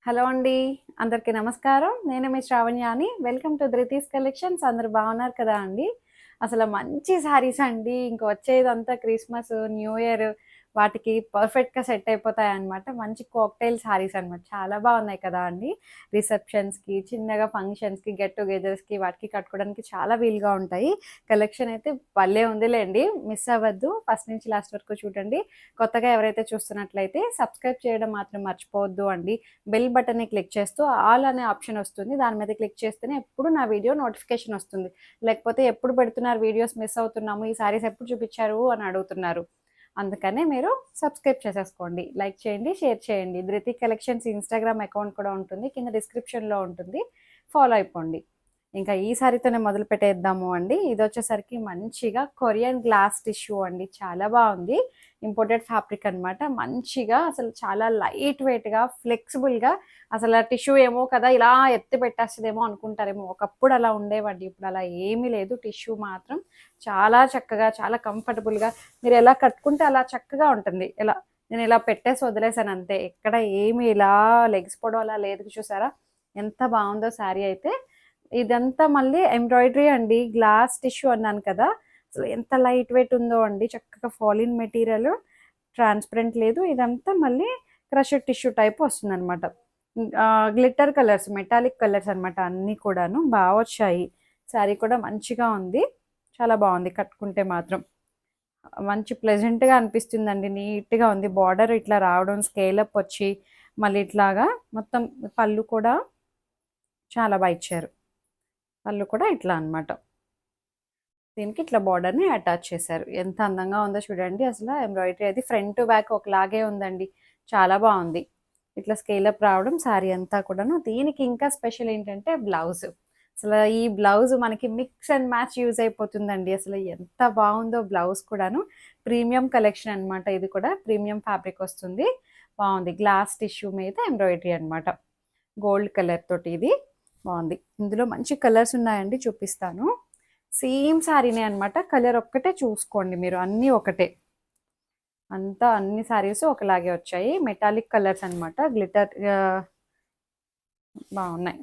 Hello అండి. అందరికీ నమస్కారం. నేను మీ శ్రావణ్యాని. Welcome to Dhruti's collections. అందరూ బాగున్నారు కదా అండి? అసలు మంచి శారీస్ అండి. ఇంక వచ్చేదంతా క్రిస్మస్, న్యూ ఇయర్ వాటికి పర్ఫెక్ట్‌గా సెట్ అయిపోతాయన్నమాట. మంచి కాక్టైల్ శారీస్ అన్నమాట. చాలా బాగున్నాయి కదా అండి. రిసెప్షన్స్‌కి, చిన్నగా ఫంక్షన్స్‌కి, గెట్ టుగెదర్స్‌కి వాటికి కట్టుకోవడానికి చాలా వీలుగా ఉంటాయి. కలెక్షన్ అయితే భలే ఉందిలేండి. మిస్ అవ్వద్దు. ఫస్ట్ నుంచి లాస్ట్ వరకు చూడండి. కొత్తగా ఎవరైతే చూస్తున్నట్లయితే సబ్స్క్రైబ్ చేయడం మాత్రం మర్చిపోవద్దు అండి. బెల్ బటన్ని క్లిక్ చేస్తూ ఆల్ అనే ఆప్షన్ వస్తుంది. దాని మీద క్లిక్ చేస్తేనే ఎప్పుడు నా వీడియో నోటిఫికేషన్ వస్తుంది. లేకపోతే ఎప్పుడు పెడుతున్నారు వీడియోస్ మిస్ అవుతున్నాము, ఈ సారీస్ ఎప్పుడు చూపించారు అని అడుగుతున్నారు. అందుకనే మీరు సబ్స్క్రైబ్ చేసేసుకోండి, లైక్ చేయండి, షేర్ చేయండి. ధృతి కలెక్షన్స్ ఇన్స్టాగ్రామ్ అకౌంట్ కూడా ఉంటుంది, కింద డిస్క్రిప్షన్లో ఉంటుంది, ఫాలో అయిపోండి. ఇంకా ఈ సారీతోనే మొదలు పెట్టేద్దాము అండి. ఇది వచ్చేసరికి మంచిగా కొరియన్ గ్లాస్ టిష్యూ అండి, చాలా బాగుంది. ఇంపోర్టెడ్ ఫ్యాబ్రిక్ అనమాట. మంచిగా అసలు చాలా లైట్ వెయిట్గా ఫ్లెక్సిబుల్గా, అసలు టిష్యూ ఏమో కదా ఇలా ఎత్తి పెట్టేస్తుందేమో అనుకుంటారేమో, ఒకప్పుడు అలా ఉండేవండి, ఇప్పుడు అలా ఏమీ లేదు. టిష్యూ మాత్రం చాలా చక్కగా, చాలా కంఫర్టబుల్గా, మీరు ఎలా కట్టుకుంటే అలా చక్కగా ఉంటుంది. ఇలా నేను ఇలా పెట్టేసి వదిలేసాను అంతే, ఎక్కడ ఏమి ఇలా లెగ్స్ పొడవు అలా లేదు. చూసారా ఎంత బాగుందో శారీ అయితే. ఇదంతా మళ్ళీ ఎంబ్రాయిడరీ అండి, గ్లాస్ టిష్యూ అన్నాను కదా, అసలు ఎంత లైట్ వెయిట్ ఉందో అండి. చక్కగా ఫాలిన్ మెటీరియల్, ట్రాన్స్పరెంట్ లేదు. ఇదంతా మళ్ళీ క్రషర్ టిష్యూ టైప్ వస్తుంది అనమాట. గ్లిట్టర్ కలర్స్, మెటాలిక్ కలర్స్ అనమాట, అన్నీ కూడాను బాగా వచ్చాయి. శారీ కూడా మంచిగా ఉంది, చాలా బాగుంది. కట్టుకుంటే మాత్రం మంచి ప్లెజెంట్గా అనిపిస్తుందండి. నీట్గా ఉంది. బార్డర్ ఇట్లా రావడం, స్కేలప్ వచ్చి మళ్ళీ ఇట్లాగా మొత్తం పళ్ళు కూడా చాలా బాగా ఇచ్చారు. పళ్ళు కూడా ఇట్లా అనమాట, దీనికి ఇట్లా బార్డర్ని అటాచ్ చేశారు. ఎంత అందంగా ఉందో చూడండి. అసలు ఎంబ్రాయిడరీ అది ఫ్రంట్ బ్యాక్ ఒకలాగే ఉందండి, చాలా బాగుంది. ఇట్లా స్కేలప్ రావడం శారీ అంతా కూడాను. దీనికి ఇంకా స్పెషల్ ఏంటంటే బ్లౌజ్. అసలు ఈ బ్లౌజ్ మనకి మిక్స్ అండ్ మ్యాచ్ యూజ్ అయిపోతుందండి. అసలు ఎంత బాగుందో బ్లౌజ్ కూడాను. ప్రీమియం కలెక్షన్ అనమాట. ఇది కూడా ప్రీమియం ఫ్యాబ్రిక్ వస్తుంది. బాగుంది. గ్లాస్ టిష్యూ మీద ఎంబ్రాయిడరీ అనమాట, గోల్డ్ కలర్ తోటి. ఇది బాగుంది. ఇందులో మంచి కలర్స్ ఉన్నాయండి, చూపిస్తాను. సేమ్ శారీనే అనమాట, కలర్ ఒక్కటే చూసుకోండి మీరు, అన్నీ ఒకటే. అంతా అన్ని శారీస్ ఒకలాగే వచ్చాయి. మెటాలిక్ కలర్స్ అనమాట, గ్లిటర్ బాగున్నాయి.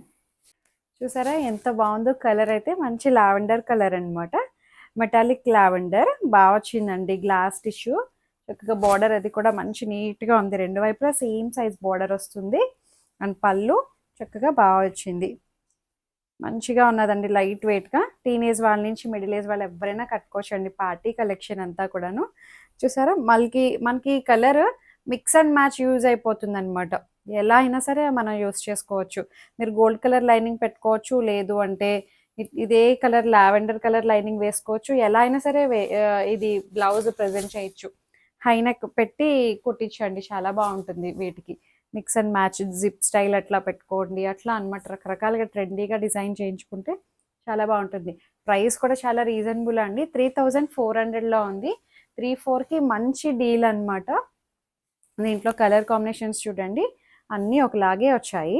చూసారా ఎంత బాగుందో కలర్ అయితే. మంచి లావెండర్ కలర్ అనమాట, మెటాలిక్ లావెండర్ బాగా వచ్చిందండి. గ్లాస్ టిష్యూ చక్కగా, బార్డర్ అది కూడా మంచి నీట్గా ఉంది. రెండు వైపులా సేమ్ సైజ్ బార్డర్ వస్తుంది. అండ్ పళ్ళు చక్కగా బాగా వచ్చింది. మంచిగా ఉన్నదండి, లైట్ వెయిట్గా. టీనేజ్ వాళ్ళ నుంచి మిడిల్ ఏజ్ వాళ్ళు ఎవరైనా కట్టుకోవచ్చండి. పార్టీ కలెక్షన్ అంతా కూడాను. చూసారా మనకి colour mix and match use అయిపోతుంది అనమాట. ఎలా అయినా సరే మనం యూజ్ చేసుకోవచ్చు. మీరు గోల్డ్ కలర్ లైనింగ్ పెట్టుకోవచ్చు, లేదు అంటే ఇదే కలర్ లావెండర్ కలర్ లైనింగ్ వేసుకోవచ్చు. ఎలా అయినా సరే ఇది బ్లౌజ్ ప్రజెంట్ చేయొచ్చు. హైనెక్ పెట్టి కుట్టించండి, చాలా బాగుంటుంది. వీటికి mix and match zip style అట్లా పెట్టుకోండి, అట్లా అనమాట. రకరకాలుగా ట్రెండీగా డిజైన్ చేయించుకుంటే చాలా బాగుంటుంది. ప్రైస్ కూడా చాలా రీజనబుల్ అండి. 3400లో ఉంది. 34కి మంచి డీల్ అనమాట. దీంట్లో కలర్ కాంబినేషన్స్ చూడండి, అన్నీ ఒకలాగే వచ్చాయి.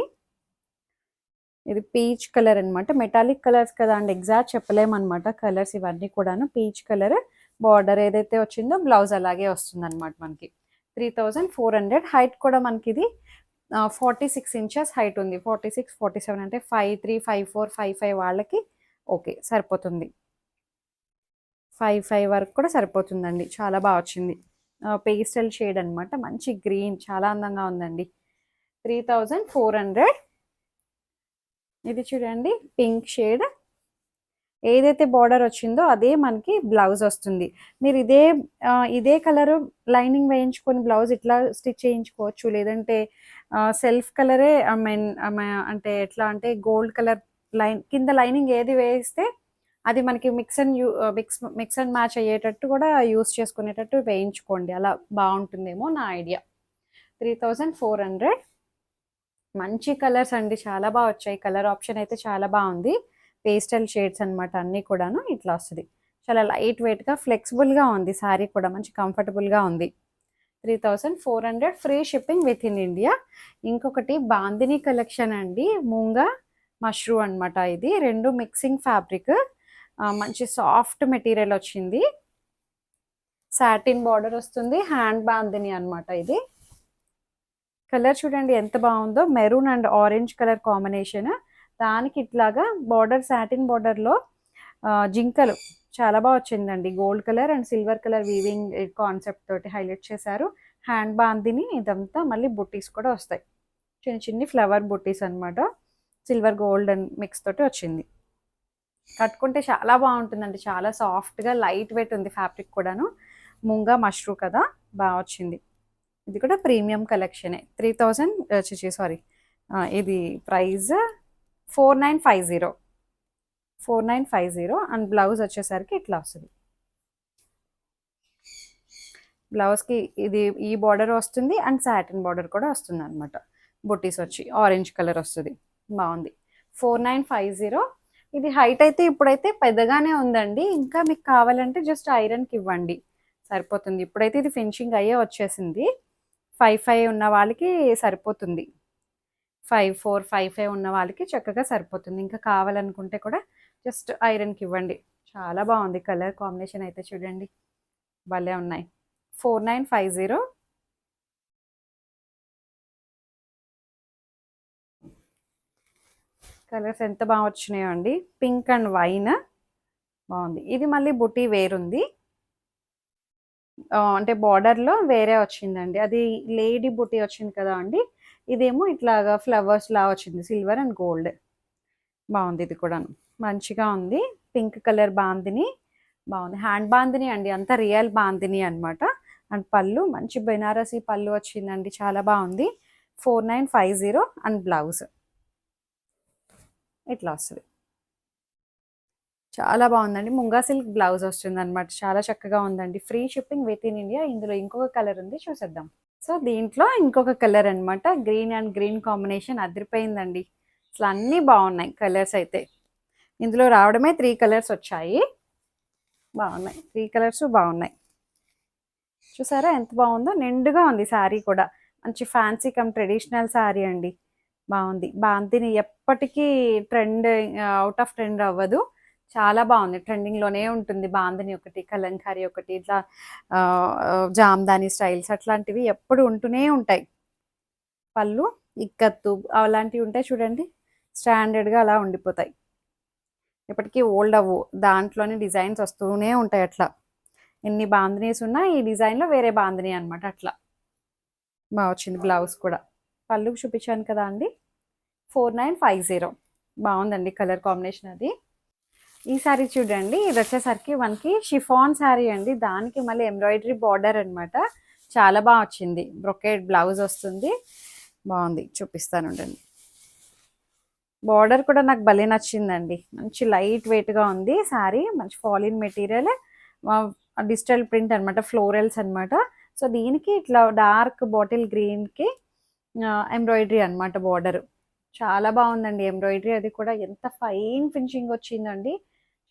ఇది పీచ్ కలర్ అనమాట. మెటాలిక్ కలర్స్ కదా అండి, ఎగ్జాక్ట్ చెప్పలేమన్నమాట కలర్స్ ఇవన్నీ కూడాను. పీచ్ కలర్ బార్డర్ ఏదైతే వచ్చిందో బ్లౌజ్ అలాగే వస్తుంది అనమాట మనకి. 3400. హైట్ కూడా మనకి ఇది 46 ఇంచెస్ హైట్ ఉంది. 46, 47 అంటే 53, 54, 55 వాళ్ళకి ఓకే సరిపోతుంది. 55 వరకు కూడా సరిపోతుందండి. చాలా బాగా వచ్చింది. పేస్టల్ షేడ్ అనమాట, మంచి గ్రీన్, చాలా అందంగా ఉందండి. 3400. ఇది చూడండి పింక్ షేడ్, ఏదైతే బార్డర్ వచ్చిందో అదే మనకి బ్లౌజ్ వస్తుంది. మీరు ఇదే కలర్ లైనింగ్ వేయించుకొని బ్లౌజ్ ఇట్లా స్టిచ్ చేయించుకోవచ్చు. లేదంటే సెల్ఫ్ కలరే, ఐ మీన్ అంటే ఎట్లా అంటే గోల్డ్ కలర్ కింద లైనింగ్ ఏది వేస్తే అది మనకి మిక్స్ అండ్ మ్యాచ్ అయ్యేటట్టు కూడా యూస్ చేసుకునేటట్టు వేయించుకోండి, అలా బాగుంటుందేమో నా ఐడియా. 3400. మంచి కలర్స్ అండి, చాలా బాగా వచ్చాయి. కలర్ ఆప్షన్ అయితే చాలా బాగుంది. పేస్టల్ షేడ్స్ అనమాట, అన్నీ కూడాను ఇట్లా వస్తుంది. చాలా లైట్ వెయిట్గా, ఫ్లెక్సిబుల్గా ఉంది శారీ కూడా, మంచి కంఫర్టబుల్గా ఉంది. 3400, free shipping with in India. ఇంకొకటి బాందిని కలెక్షన్ అండి, మూంగా మష్రూ అనమాట. ఇది రెండు మిక్సింగ్ ఫ్యాబ్రిక్, మంచి సాఫ్ట్ మెటీరియల్ వచ్చింది. సాటిన్ బార్డర్ వస్తుంది. హ్యాండ్ బాందిని అనమాట ఇది. కలర్ చూడండి ఎంత బాగుందో, maroon and orange colour combination. దానికి ఇట్లాగా బార్డర్, సాటిన్ బార్డర్లో జింకలు చాలా బాగా వచ్చిందండి. Gold colour and silver colour weaving concept తోటి హైలైట్ చేశారు. హ్యాండ్ బాందిని ఇదంతా మళ్ళీ బుట్టీస్ కూడా వస్తాయి, చిన్న చిన్ని ఫ్లవర్ బుట్టీస్ అనమాట. సిల్వర్ గోల్డ్ అండ్ మిక్స్ తోటి వచ్చింది. కట్టుకుంటే చాలా బాగుంటుందండి, చాలా సాఫ్ట్గా లైట్ వెయిట్ ఉంది ఫ్యాబ్రిక్ కూడాను. ముంగా మష్రూ కదా, బాగా వచ్చింది. ఇది కూడా ప్రీమియం కలెక్షనే. 3000 సారీ, ఇది ప్రైస్ 4950. 4950 అండ్ బ్లౌజ్ వచ్చేసరికి ఇట్లా వస్తుంది. బ్లౌజ్కి ఇది ఈ బార్డర్ వస్తుంది అండ్ సాటిన్ బార్డర్ కూడా వస్తుంది అనమాట. బుట్టీస్ వచ్చి ఆరెంజ్ కలర్ వస్తుంది, బాగుంది. 4950. ఇది హైట్ అయితే ఇప్పుడైతే పెద్దగానే ఉందండి, ఇంకా మీకు కావాలంటే జస్ట్ ఐరన్కి ఇవ్వండి సరిపోతుంది. ఇప్పుడైతే ఇది ఫినిషింగ్ అయ్యే వచ్చేసింది. 55 ఉన్న వాళ్ళకి సరిపోతుంది, 54, 55 ఉన్న వాళ్ళకి చక్కగా సరిపోతుంది. ఇంకా కావాలనుకుంటే కూడా జస్ట్ ఐరన్కి ఇవ్వండి. చాలా బాగుంది కలర్ కాంబినేషన్ అయితే, చూడండి భలే ఉన్నాయి. 4950. కలర్స్ ఎంత బాగా వచ్చినాయో అండి. పింక్ అండ్ వైన్ బాగుంది. ఇది మళ్ళీ బుటీ వేరుంది, అంటే బార్డర్లో వేరే వచ్చిందండి. అది లేడీ బుటీ వచ్చింది కదా అండి, ఇదేమో ఇట్లాగా ఫ్లవర్స్ లా వచ్చింది, సిల్వర్ అండ్ గోల్డ్. బాగుంది, ఇది కూడా మంచిగా ఉంది. పింక్ కలర్ బాందిని బాగుంది. హ్యాండ్ బాందిని అండి, అంత రియల్ బాందిని అనమాట. అండ్ పళ్ళు మంచి బెనారసీ పళ్ళు వచ్చిందండి, చాలా బాగుంది. 4950 అండ్ బ్లౌజ్ ఇట్లా వస్తుంది. చాలా బాగుందండి. ముంగా సిల్క్ బ్లౌజ్ వస్తుంది అనమాట, చాలా చక్కగా ఉందండి. Free shipping with in India. ఇందులో ఇంకొక కలర్ ఉంది, చూసేద్దాం. సో దీంట్లో ఇంకొక కలర్ అనమాట, గ్రీన్ అండ్ గ్రీన్ కాంబినేషన్ అదిరిపోయిందండి. అసలు అన్నీ బాగున్నాయి కలర్స్ అయితే. ఇందులో రావడమే 3 కలర్స్ వచ్చాయి, బాగున్నాయి. 3 కలర్స్ బాగున్నాయి. చూసారా ఎంత బాగుందో, నిండుగా ఉంది శారీ కూడా. మంచి ఫ్యాన్సీ కమ్ ట్రెడిషనల్ శారీ అండి, బాగుంది. బాంతిని ఎప్పటికీ ట్రెండ్, అవుట్ ఆఫ్ ట్రెండ్ అవ్వదు, చాలా బాగుంది. ట్రెండింగ్లోనే ఉంటుంది. బాందిని ఒకటి, కలంకారీ ఒకటి, ఇట్లా జామ్దాని స్టైల్స్ అట్లాంటివి ఎప్పుడు ఉంటూనే ఉంటాయి. పళ్ళు ఇక్కత్తు అలాంటివి ఉంటాయి చూడండి, స్టాండర్డ్గా అలా ఉండిపోతాయి, ఇప్పటికీ ఓల్డ్ అవ్వు. దాంట్లోనే డిజైన్స్ వస్తూనే ఉంటాయి అట్లా. ఎన్ని బాందినీస్ ఉన్నా ఈ డిజైన్లో వేరే బాందిని అనమాట, అట్లా బాగా వచ్చింది. బ్లౌజ్ కూడా పళ్ళుకి చూపించాను కదా అండి. 4950 బాగుందండి కలర్ కాంబినేషన్ అది. ఈ శారీ చూడండి, ఇది వచ్చేసరికి మనకి షిఫాన్ శారీ అండి, దానికి మళ్ళీ ఎంబ్రాయిడరీ బార్డర్ అనమాట. చాలా బాగా వచ్చింది. బ్రొకేడ్ బ్లౌజ్ వస్తుంది, బాగుంది. చూపిస్తానుండండి. బార్డర్ కూడా నాకు భలే నచ్చిందండి, మంచి లైట్ వెయిట్గా ఉంది శారీ. మంచి ఫాలిన్ మెటీరియల్, డిజిటల్ ప్రింట్ అనమాట, ఫ్లోరల్స్ అనమాట. సో దీనికి ఇట్లా డార్క్ బాటిల్ గ్రీన్కి ఎంబ్రాయిడరీ అనమాట బార్డర్. చాలా బాగుందండి ఎంబ్రాయిడరీ, అది కూడా ఎంత ఫైన్ ఫినిషింగ్ వచ్చిందండి,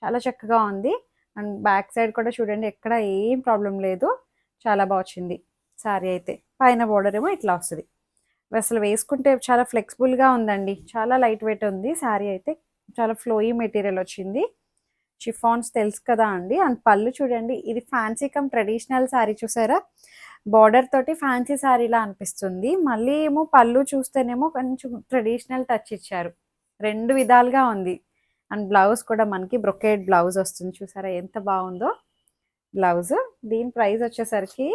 చాలా చక్కగా ఉంది. అండ్ బ్యాక్ సైడ్ కూడా చూడండి, ఎక్కడ ఏం ప్రాబ్లం లేదు, చాలా బాగా వచ్చింది శారీ అయితే. పైన బార్డర్ ఏమో ఇట్లా వస్తుంది. అసలు వేసుకుంటే చాలా ఫ్లెక్సిబుల్గా ఉందండి, చాలా లైట్ వెయిట్ ఉంది శారీ అయితే. చాలా ఫ్లోయీ మెటీరియల్ వచ్చింది. షిఫాన్స్ తెలుసు కదా అండి. అండ్ పళ్ళు చూడండి, ఇది ఫ్యాన్సీ కమ్ ట్రెడిషనల్ శారీ, చూసారా బార్డర్ తోటి ఫ్యాన్సీ శారీలా అనిపిస్తుంది. మళ్ళీ ఏమో పళ్ళు చూస్తేనేమో కొంచెం ట్రెడిషనల్ టచ్ ఇచ్చారు, రెండు విధాలుగా ఉంది. అండ్ బ్లౌజ్ కూడా మనకి బ్రొకేడ్ బ్లౌజ్ వస్తుంది, చూసారా ఎంత బాగుందో బ్లౌజ్. దీని ప్రైస్ వచ్చేసరికి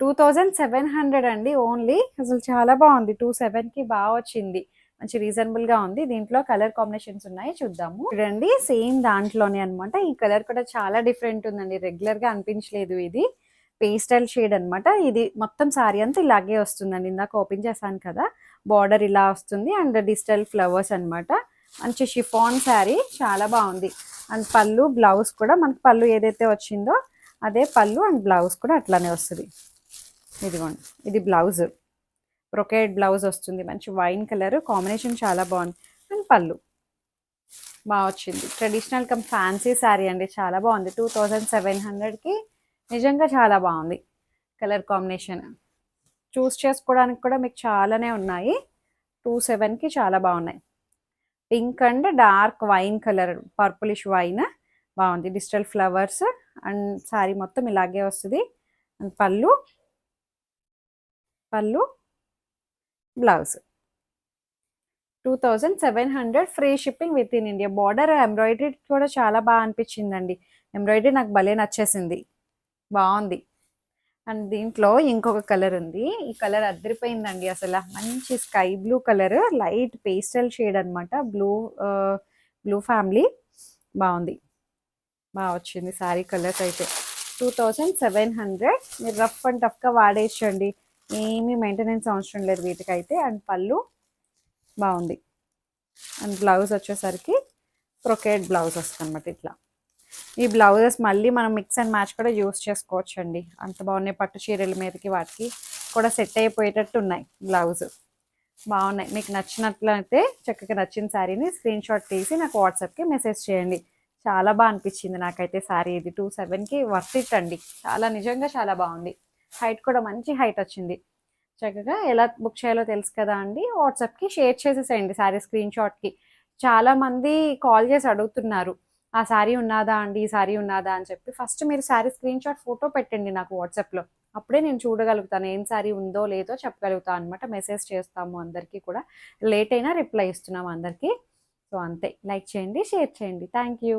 2700 అండి ఓన్లీ. అసలు చాలా బాగుంది, 27కి బాగా వచ్చింది, మంచి రీజనబుల్గా ఉంది. దీంట్లో కలర్ కాంబినేషన్స్ ఉన్నాయి, చూద్దాము. చూడండి సేమ్ దాంట్లోనే అనమాట. ఈ కలర్ కూడా చాలా డిఫరెంట్ ఉందండి, రెగ్యులర్గా అనిపించలేదు. ఇది పేస్టల్ షేడ్ అనమాట. ఇది మొత్తం శారీ అంతా ఇలాగే వస్తుందండి, ఇందాక ఓపెన్ చేశాను కదా. బార్డర్ ఇలా వస్తుంది అండ్ డిజిటల్ ఫ్లవర్స్ అనమాట. మంచి షిఫాన్ శారీ, చాలా బాగుంది. అండ్ పళ్ళు బ్లౌజ్ కూడా మనకి, పళ్ళు ఏదైతే వచ్చిందో అదే పళ్ళు అండ్ బ్లౌజ్ కూడా అట్లానే వస్తుంది. ఇదిగోండి, ఇది బ్లౌజ్, బ్రొకేడ్ బ్లౌజ్ వస్తుంది. మంచి వైన్ కలర్ కాంబినేషన్, చాలా బాగుంది. అండ్ పళ్ళు బాగా వచ్చింది. ట్రెడిషనల్ కమ్ ఫ్యాన్సీ శారీ అండి, చాలా బాగుంది. 2700కి నిజంగా చాలా బాగుంది కలర్ కాంబినేషన్. చూస్ చేసుకోవడానికి కూడా మీకు చాలానే ఉన్నాయి. 27కి చాలా బాగున్నాయి. Pink and dark wine colour, purplish wine బాగుంది. డిజిటల్ ఫ్లవర్స్ అండ్ శారీ మొత్తం ఇలాగే వస్తుంది. అండ్ పళ్ళు blouse 2700 free shipping with in India. Border embroidery కూడా చాలా బాగా అనిపించిందండి. ఎంబ్రాయిడరీ నాకు భలే నచ్చేసింది, బాగుంది. అండ్ దీంట్లో ఇంకొక కలర్ ఉంది. ఈ కలర్ అద్దరిపోయిందండి అసలు. మంచి sky blue colour, light pastel shade అనమాట. బ్లూ ఫ్యామిలీ, బాగుంది, బాగా వచ్చింది శారీ కలర్స్ అయితే. 2700. మీరు రఫ్ అండ్ టఫ్గా వాడేయచ్చండి, ఏమీ మెయింటెనెన్స్ అవసరం లేదు వీటికైతే. అండ్ పళ్ళు బాగుంది. అండ్ బ్లౌజ్ వచ్చేసరికి బ్రొకేడ్ బ్లౌజ్ వస్తుంది అనమాట ఇట్లా. ఈ బ్లౌజెస్ మళ్ళీ మనం మిక్స్ అండ్ మ్యాచ్ కూడా యూస్ చేసుకోవచ్చు అండి, అంత బాగున్నాయి. పట్టు చీరల మీదకి వాటికి కూడా సెట్ అయిపోయేటట్టు ఉన్నాయి బ్లౌజ్, బాగున్నాయి. మీకు నచ్చినట్లయితే చక్కగా నచ్చిన శారీని స్క్రీన్ షాట్ తీసి నాకు వాట్సాప్కి మెసేజ్ చేయండి. చాలా బాగా అనిపించింది నాకైతే శారీ. ఇది 27కి వర్త్ ఇట్ అండి, చాలా నిజంగా చాలా బాగుంది. హైట్ కూడా మంచి హైట్ వచ్చింది. చక్కగా ఎలా బుక్ చేయాలో తెలుసు కదా అండి, వాట్సాప్కి షేర్ చేసేసేయండి శారీ స్క్రీన్ షాట్కి. చాలామంది కాల్ చేసి అడుగుతున్నారు, ఆ శారీ ఉన్నదా అండి, ఈ శారీ ఉన్నదా అని చెప్పి. ఫస్ట్ మీరు శారీ స్క్రీన్ షాట్ ఫోటో పెట్టండి నాకు వాట్సాప్లో, అప్పుడే నేను చూడగలుగుతాను ఏం శారీ ఉందో లేదో చెప్పగలుగుతాను అనమాట. మెసేజ్ చేస్తాము అందరికీ కూడా, లేట్ అయినా రిప్లై ఇస్తున్నాము అందరికీ. సో అంతే, లైక్ చేయండి, షేర్ చేయండి. Thank you.